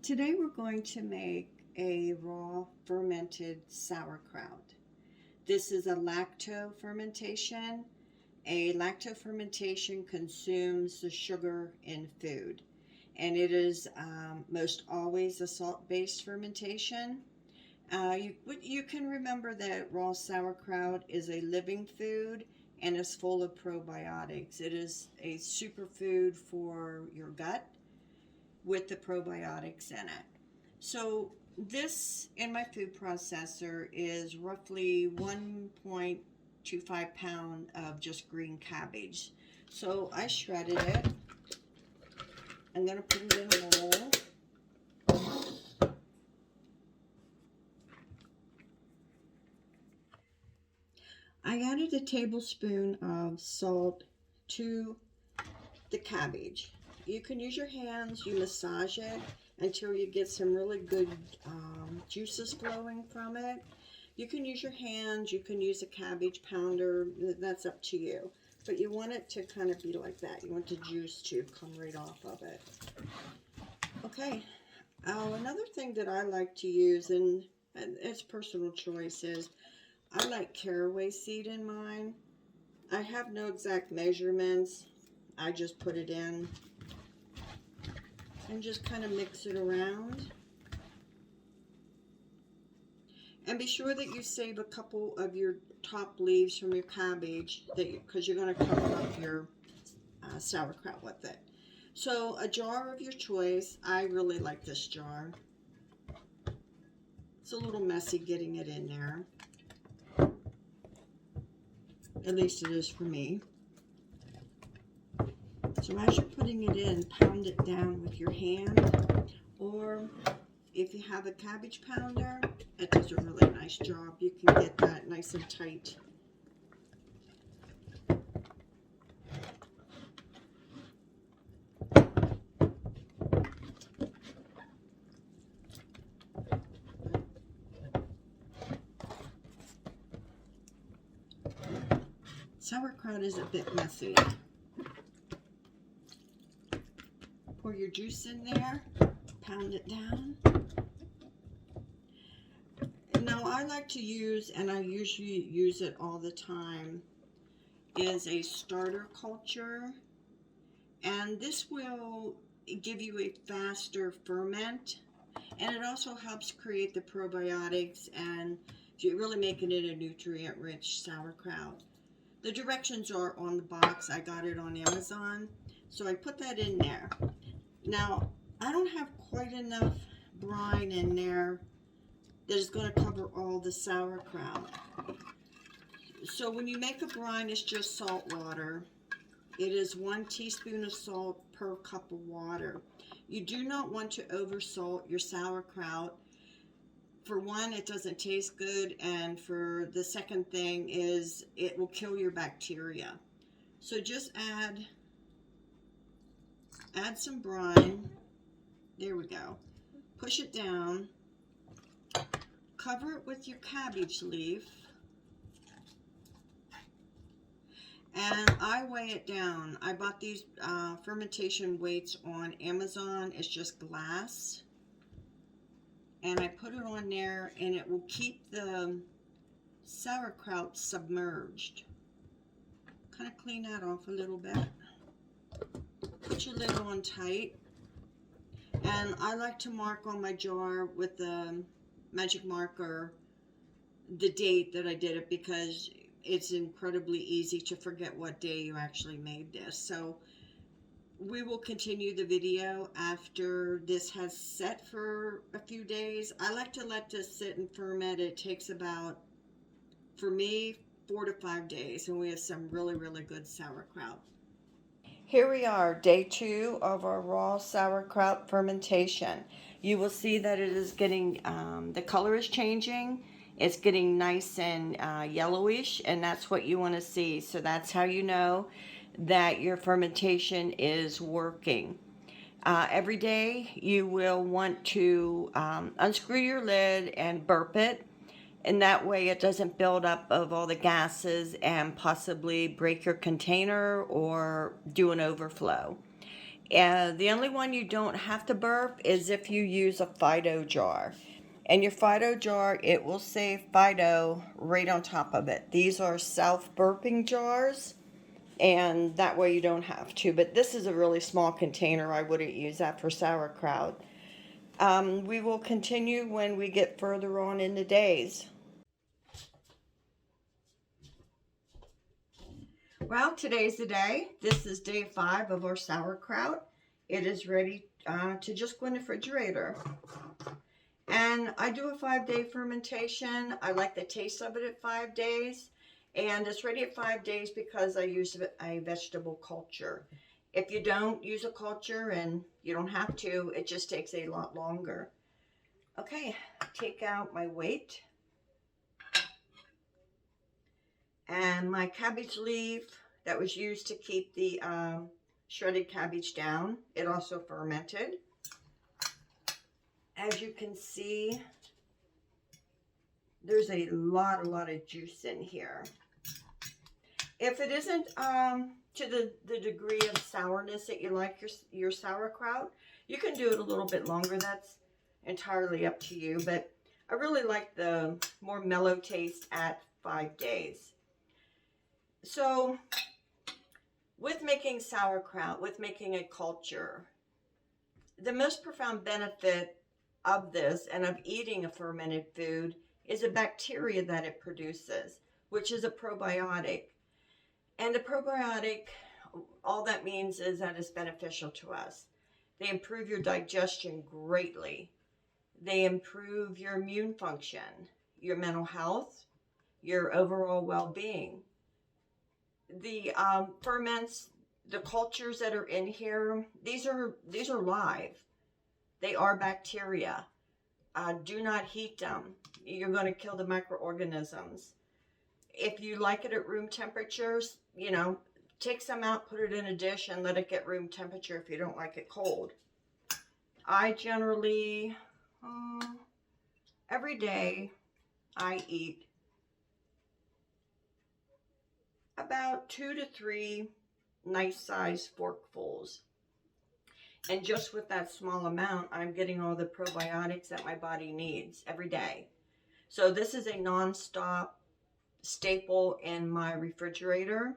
Today we're going to make a raw fermented sauerkraut. This is a lacto fermentation. A lacto fermentation consumes the sugar in food, and it is most always a salt-based fermentation. You can remember that raw sauerkraut is a living food and is full of probiotics. It is a superfood for your gut with the probiotics in it. So this in my food processor is roughly 1.25 pound of just green cabbage. So I shredded it. I'm going to put it in a bowl. I added a tablespoon of salt to the cabbage. You can use your hands, you massage it until you get some really good juices flowing from it. You can use your hands, you can use a cabbage pounder, that's up to you. But you want it to kind of be like that. You want the juice to come right off of it. Okay, another thing that I like to use, and it's personal choice, is I like caraway seed in mine. I have no exact measurements. I just put it in and just kind of mix it around. And be sure that you save a couple of your top leaves from your cabbage, because you're going to cover up your sauerkraut with it. So a jar of your choice. I really like this jar. It's a little messy getting it in there. At least it is for me. So as you're putting it in, pound it down with your hand, or if you have a cabbage pounder, it does a really nice job. You can get that nice and tight. Sauerkraut is a bit messy. Pour your juice in there, pound it down. Now I like to use, and I usually use it all the time, is a starter culture. And this will give you a faster ferment, and it also helps create the probiotics and really making it a nutrient-rich sauerkraut. The directions are on the box. I got it on Amazon, so I put that in there. Now, I don't have quite enough brine in there that is going to cover all the sauerkraut. So when you make a brine, it's just salt water. It is 1 teaspoon of salt per cup of water. You do not want to oversalt your sauerkraut. For one, it doesn't taste good, and for the second thing is it will kill your bacteria. So just add some brine. There we go. Push it down. Cover it with your cabbage leaf. And I weigh it down. I bought these fermentation weights on Amazon. It's just glass. And I put it on there, and it will keep the sauerkraut submerged. Kind of clean that off a little bit. Put your lid on tight. And I like to mark on my jar with the magic marker the date that I did it, because it's incredibly easy to forget what day you actually made this. So we will continue the video after this has set for a few days. I like to let this sit and ferment. It takes about, for me, 4 to 5 days, and we have some really, really good sauerkraut. Here we are, day 2 of our raw sauerkraut fermentation. You will see that it is getting, the color is changing. It's getting nice and yellowish, and that's what you want to see. So that's how you know that your fermentation is working. Every day you will want to unscrew your lid and burp it, and that way it doesn't build up of all the gases and possibly break your container or do an overflow. The only one you don't have to burp is if you use a Fido jar. And your Fido jar, it will say Fido right on top of it. These are self-burping jars, and that way you don't have to. But this is a really small container. I wouldn't use that for sauerkraut. We will continue when we get further on in the days. Well, today's the day. This is day 5 of our sauerkraut. It is ready to just go in the refrigerator. And I do a 5-day fermentation. I like the taste of it at 5 days. And it's ready at 5 days because I use a vegetable culture. If you don't use a culture, and you don't have to, it just takes a lot longer. Okay, take out my weight. And my cabbage leaf that was used to keep the shredded cabbage down. It also fermented. As you can see, there's a lot of juice in here. If it isn't to the degree of sourness that you like your sauerkraut, you can do it a little bit longer. That's entirely up to you. But I really like the more mellow taste at 5 days. So with making sauerkraut, with making a culture, the most profound benefit of this and of eating a fermented food is a bacteria that it produces, which is a probiotic. And a probiotic, all that means is that it's beneficial to us. They improve your digestion greatly. They improve your immune function, your mental health, your overall well-being. The ferments, the cultures that are in here, these are live. They are bacteria. Do not heat them. You're going to kill the microorganisms. If you like it at room temperatures, take some out, put it in a dish, and let it get room temperature if you don't like it cold. I generally, every day, I eat about 2 to 3 nice-sized forkfuls. And just with that small amount, I'm getting all the probiotics that my body needs every day. So this is a non-stop staple in my refrigerator,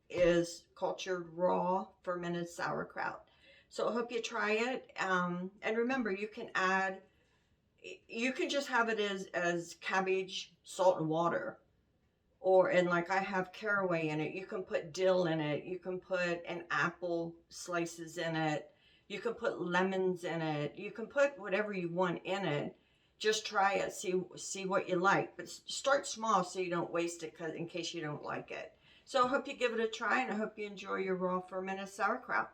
is cultured raw fermented sauerkraut. So I hope you try it. And remember, you can just have it as cabbage, salt, and water. And like I have caraway in it. You can put dill in it. You can put an apple slices in it. You can put lemons in it. You can put whatever you want in it. Just try it, see what you like. But start small so you don't waste it in case you don't like it. So I hope you give it a try, and I hope you enjoy your raw fermented sauerkraut.